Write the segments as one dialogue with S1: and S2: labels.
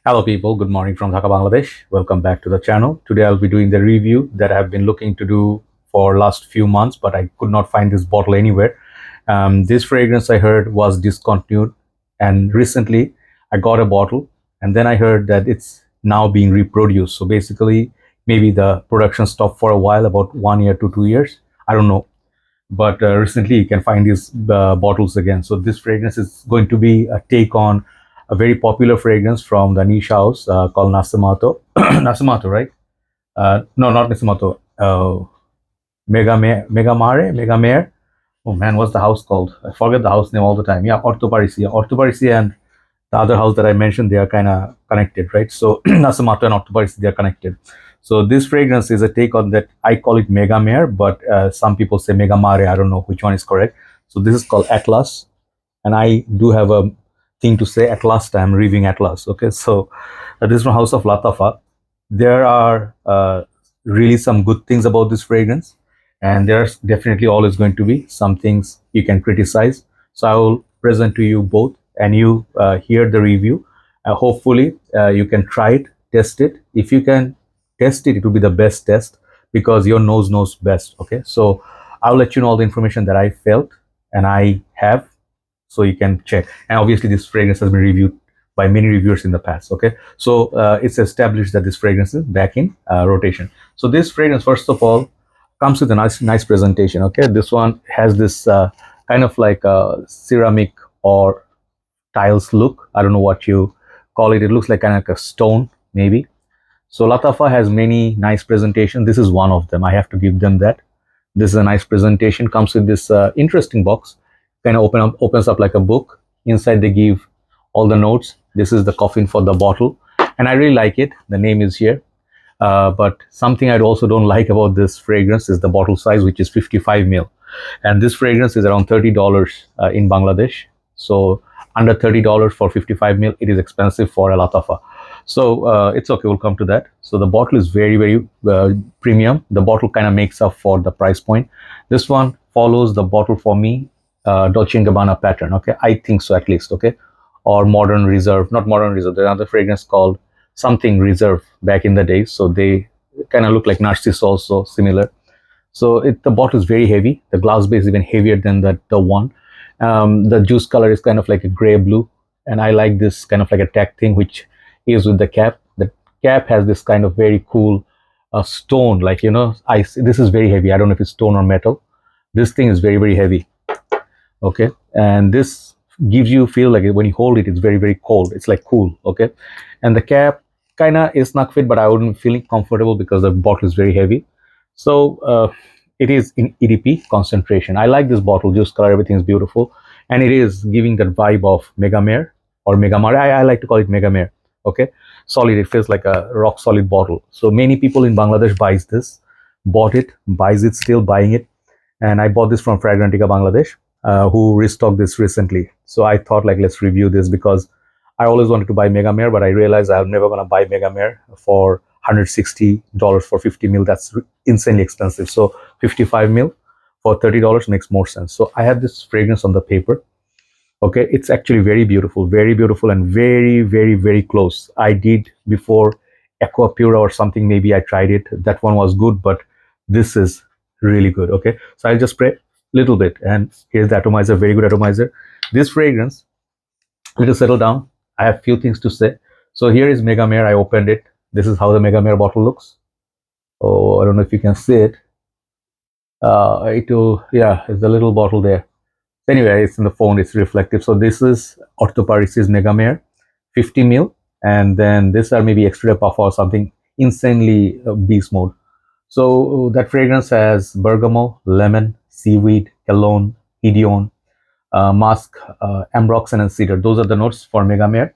S1: Hello people, good morning from Dhaka, Bangladesh. Welcome back to the channel. Today I'll be doing the review that I've been looking to do for last few months, but I could not find this bottle anywhere. This fragrance I heard was discontinued, and recently I got a bottle, and then I heard that it's now being reproduced. So basically, maybe the production stopped for a while, about 1 year to 2 years. I don't know, but recently you can find these bottles again. So this fragrance is going to be a take on a very popular fragrance from the niche house called Nasamato. Nasamato, right? No, not Nasamato. Megamare. Oh man, what's the house called? I forget the house name all the time. Yeah, Orto Parisi. Orto Parisi and the other house that I mentioned, they are kind of connected, right? So Nasamato and Orto Parisi, they are connected. So this fragrance is a take on that. I call it Megamare, but some people say Megamare. I don't know which one is correct. So this is called Atlas, and I do have a thing to say. At last I'm reviewing Atlas. Okay, so this is from House of Lattafa. There are really some good things about this fragrance, and there's definitely always going to be some things you can criticize. So I will present to you both, and you hear the review. Hopefully you can try it, test it. If you can test it, it will be the best test because your nose knows best. Okay, so I'll let you know all the information that I felt and I have, so you can check. And obviously this fragrance has been reviewed by many reviewers in the past. Okay, so it's established that this fragrance is back in rotation. So this fragrance, first of all, comes with a nice presentation. Okay, this one has this kind of like a ceramic or tiles look. I don't know what you call it. It looks like kind of like a stone maybe. So Lattafa has many nice presentations. This is one of them. I have to give them that. This is a nice presentation. Comes with this interesting box. Kind of opens up like a book. Inside they give all the notes. This is the coffin for the bottle, and I really like it. The name is here. But something I also don't like about this fragrance is the bottle size, which is 55 ml. And this fragrance is around $30 in Bangladesh. So under $30 for 55 ml, it is expensive for a Lattafa. So it's okay, we'll come to that. So the bottle is very premium. The bottle kind of makes up for the price point. This one follows the bottle for me, Dolce & Gabbana pattern. Okay, I think so at least. Okay, or Modern Reserve, not Modern Reserve. There's another fragrance called something Reserve back in the days. So they kind of look like Narcissus, also similar. So the bottle is very heavy. The glass base is even heavier than the one. The juice color is kind of like a gray blue, and I like this kind of like a tag thing which is with the cap. The cap has this kind of very cool stone, like this is very heavy. I don't know if it's stone or metal. This thing is very heavy. Okay, and this gives you feel like when you hold it, it's very cold. It's like cool. Okay, and the cap kind of is snug fit, but I wouldn't feel comfortable because the bottle is very heavy. So it is in EDP concentration. I like this bottle, juice color, everything is beautiful, and it is giving that vibe of Megamare or Megamare. I like to call it Megamare. Okay, solid. It feels like a rock solid bottle. So many people in Bangladesh buys this, bought it, buys it, still buying it, and I bought this from Fragrantica Bangladesh, who restocked this recently. So I thought like let's review this because I always wanted to buy Megamare, but I realized I'm never gonna buy Megamare for $160 for 50 ml. That's insanely expensive. So 55 ml for $30 makes more sense. So I have this fragrance on the paper. Okay, it's actually very beautiful and very close. I did before Aquapura or something, maybe I tried it. That one was good, but this is really good. Okay, so I'll just spray a little bit, and here's the atomizer, very good atomizer. This fragrance, little settle down. I have few things to say. So here is Megamare. I opened it. This is how the Megamare bottle looks. Oh, I don't know if you can see it. Yeah, it's the little bottle there. Anyway, it's in the phone, it's reflective. So this is Orto Parisi's Megamare, 50 ml, and then this are maybe extra puff or something insanely beast mode. So that fragrance has bergamot, lemon, seaweed, cologne, Ideon, musk, ambroxan, and cedar. Those are the notes for Megamare.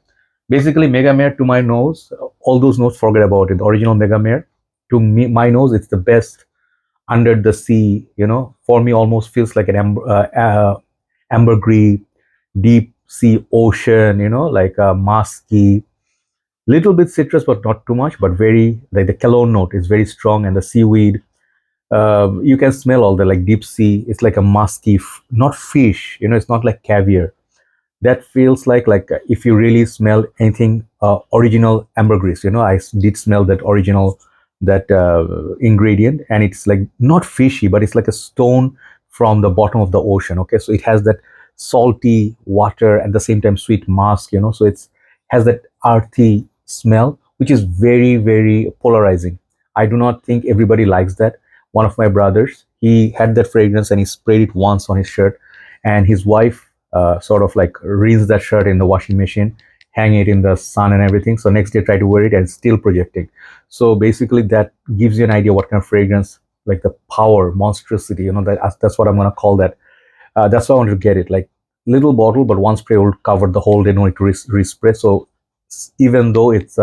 S1: Basically, Megamare to my nose, all those notes, forget about it. The original Megamare, to me, my nose, it's the best under the sea. For me, almost feels like an ambergris, deep sea ocean, like a musky, little bit citrus, but not too much, but very, like the cologne note is very strong, and the seaweed, you can smell all the like deep sea. It's like a musky, not fish, it's not like caviar. that feels like if you really smell anything original ambergris. Did smell that original, that ingredient, and it's like not fishy, but it's like a stone from the bottom of the ocean. Okay, so it has that salty water, at the same time sweet musk. So it's has that earthy smell, which is very, very polarizing. I do not think everybody likes that. One of my brothers, he had that fragrance and he sprayed it once on his shirt, and his wife sort of like rinse that shirt in the washing machine, hang it in the sun and everything. So next day try to wear it and still projecting. So basically that gives you an idea what kind of fragrance, like the power, monstrosity. That's what I'm gonna call that. That's why I wanted to get it. Like little bottle, but one spray will cover the whole day. No need to respray. So even though it's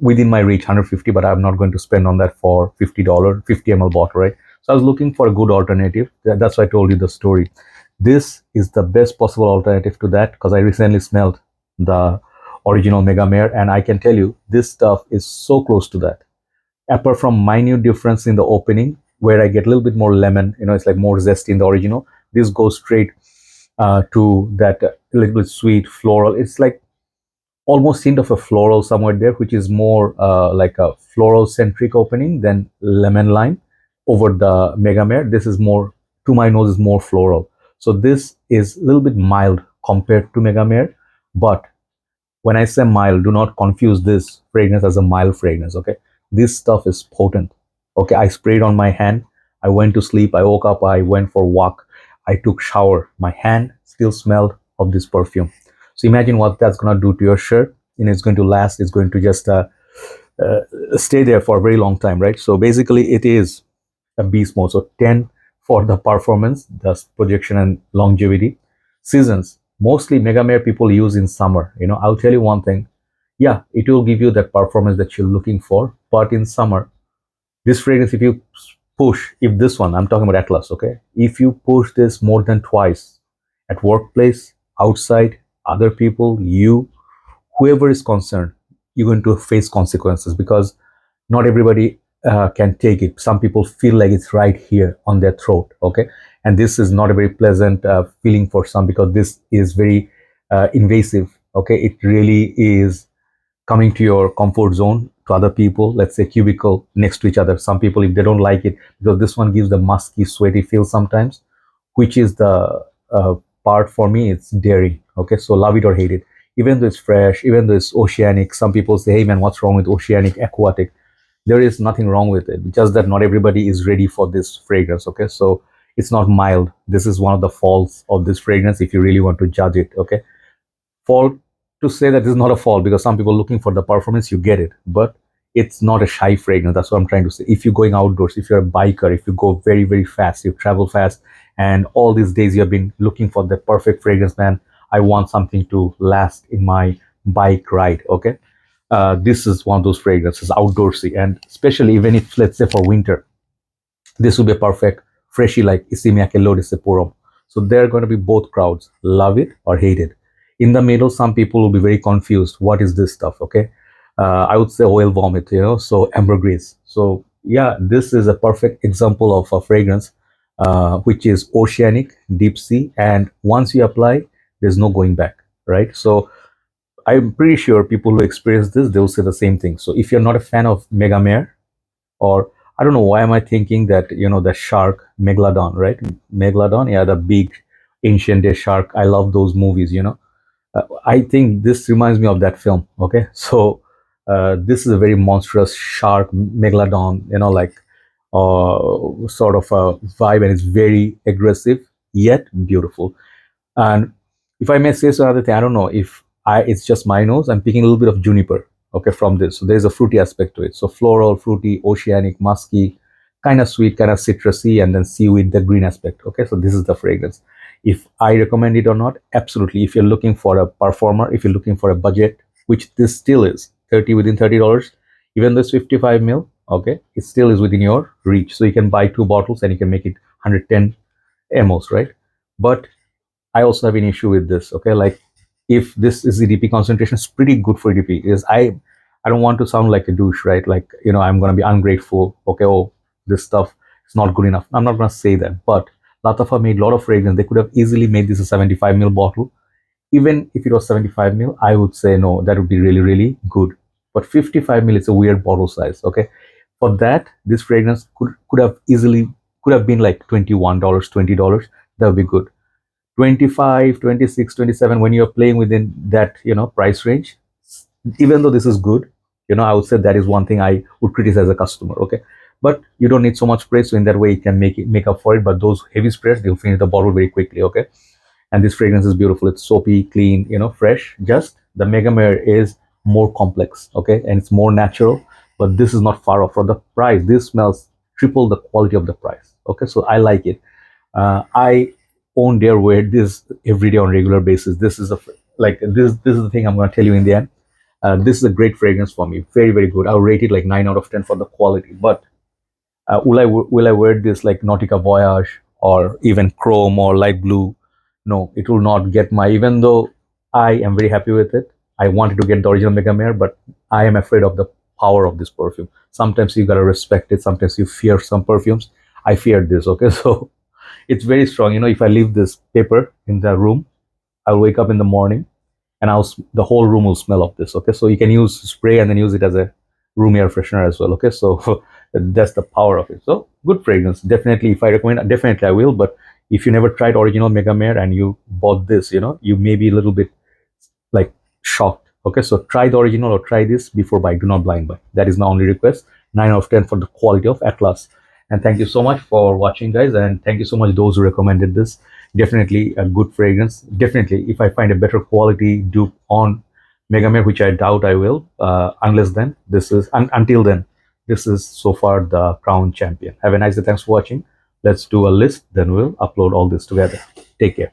S1: within my reach, 150, but I'm not going to spend on that for $50, 50 ml bottle, right? So I was looking for a good alternative. That's why I told you the story. This is the best possible alternative to that, because I recently smelled the original Megamare, and I can tell you this stuff is so close to that. Apart from minute difference in the opening, where I get a little bit more lemon, it's like more zesty in the original. This goes straight to that little bit sweet floral. It's like almost hint of a floral somewhere there, which is more like a floral centric opening than lemon lime over the Megamare. This is more, to my nose, is more floral. So this is a little bit mild compared to Megamare, but when I say mild, do not confuse this fragrance as a mild fragrance. Okay, this stuff is potent. Okay, I sprayed on my hand, I went to sleep, I woke up, I went for a walk, I took shower, my hand still smelled of this perfume. So imagine what that's going to do to your shirt. It's going to last, it's going to just uh, stay there for a very long time, right? So basically it is a beast mode. So 10 for the performance, the projection and longevity. Seasons, mostly Megamare people use in summer. I'll tell you one thing. Yeah, it will give you that performance that you're looking for, but in summer, this fragrance, if you push, if this one, I'm talking about Atlas, okay, if you push this more than twice at workplace, outside, other people, you, whoever is concerned, you're going to face consequences, because not everybody can take it. Some people feel like it's right here on their throat. Okay, and this is not a very pleasant feeling for some, because this is very invasive. Okay, it really is coming to your comfort zone. To other people, let's say cubicle next to each other, some people, if they don't like it, because this one gives the musky sweaty feel sometimes, which is the part for me, it's daring. Okay, so love it or hate it. Even though it's fresh, even though it's oceanic, some people say, hey man, what's wrong with oceanic, aquatic? There is nothing wrong with it, just that not everybody is ready for this fragrance. Okay, so it's not mild. This is one of the faults of this fragrance, if you really want to judge it. Okay, fault, to say that this is not a fault, because some people looking for the performance, you get it, but it's not a shy fragrance. That's what I'm trying to say. If you're going outdoors, if you're a biker, if you go very, very fast, you travel fast, and all these days you have been looking for the perfect fragrance, man, I want something to last in my bike ride. Okay, this is one of those fragrances, outdoorsy, and especially even if, let's say, for winter, this will be a perfect freshie, like Isimiake Lodisepurum. So there are going to be both crowds, love it or hate it. In the middle, some people will be very confused. What is this stuff? Okay, I would say oil vomit, so ambergris. So yeah, this is a perfect example of a fragrance which is oceanic, deep sea, and once you apply, there's no going back, right? So I'm pretty sure people who experience this, they'll say the same thing. So if you're not a fan of Megamare, or I don't know why am I thinking that, the shark Megalodon, right? Megalodon, yeah, the big ancient day shark. I love those movies. I think this reminds me of that film. Okay, so this is a very monstrous shark Megalodon, like sort of a vibe, and it's very aggressive yet beautiful. And if I may say so, another thing, I don't know if it's just my nose, I'm picking a little bit of juniper, okay, from this. So there's a fruity aspect to it. So floral, fruity, oceanic, musky, kind of sweet, kind of citrusy, and then seaweed, the green aspect. Okay, so this is the fragrance. If I recommend it or not, absolutely. If you're looking for a performer, if you're looking for a budget, which this still is, within $30, even this 55 mil, okay, it still is within your reach. So you can buy 2 bottles and you can make it 110 mLs, right? But I also have an issue with this. Okay, like if this is EDP concentration, it's pretty good for EDP. Is I don't want to sound like a douche, right? Like I'm gonna be ungrateful. Okay, oh, this stuff is not good enough. I'm not gonna say that. But Lattafa made a lot of fragrance. They could have easily made this a 75 ml bottle Even if it was 75 mil, I would say no, that would be really, really good. But 55 mil is a weird bottle size. Okay. For that, this fragrance could have easily could have been like $21, $20. That would be good. 25, 26, 27, when you're playing within that, price range, even though this is good, I would say that is one thing I would criticize a customer. Okay. But you don't need so much spray, so in that way you can make up for it. But those heavy sprays, they'll finish the bottle very quickly. Okay. And this fragrance is beautiful. It's soapy, clean, fresh. Just the Megamare is more complex. Okay. And it's more natural, but this is not far off. For the price, this smells triple the quality of the price. Okay. So I like it. I own dare wear this every day on regular basis. This is this is the thing I'm going to tell you in the end. This is a great fragrance for me. Very, very good. I'll rate it like 9 out of 10 for the quality. But will I wear this like Nautica Voyage or even Chrome or light blue? No, it will not get my. Even though I am very happy with it, I wanted to get the original Megamare, but I am afraid of the power of this perfume. Sometimes you gotta respect it. Sometimes you fear some perfumes. I feared this. Okay, so it's very strong. If I leave this paper in the room, I'll wake up in the morning and the whole room will smell of this. Okay, so you can use spray and then use it as a room air freshener as well. Okay, so that's the power of it. So good fragrance. Definitely, if I recommend, definitely I will. But if you never tried original Megamare and you bought this, you may be a little bit like shocked. Okay, so try the original or try this before buy. Do not blind buy. That is my only request. 9 out of 10 for the quality of Atlas. And thank you so much for watching, guys. And thank you so much those who recommended this. Definitely a good fragrance. Definitely, if I find a better quality dupe on Megamare, which I doubt I will, unless then until then, this is so far the crown champion. Have a nice day. Thanks for watching. Let's do a list, then we'll upload all this together. Take care.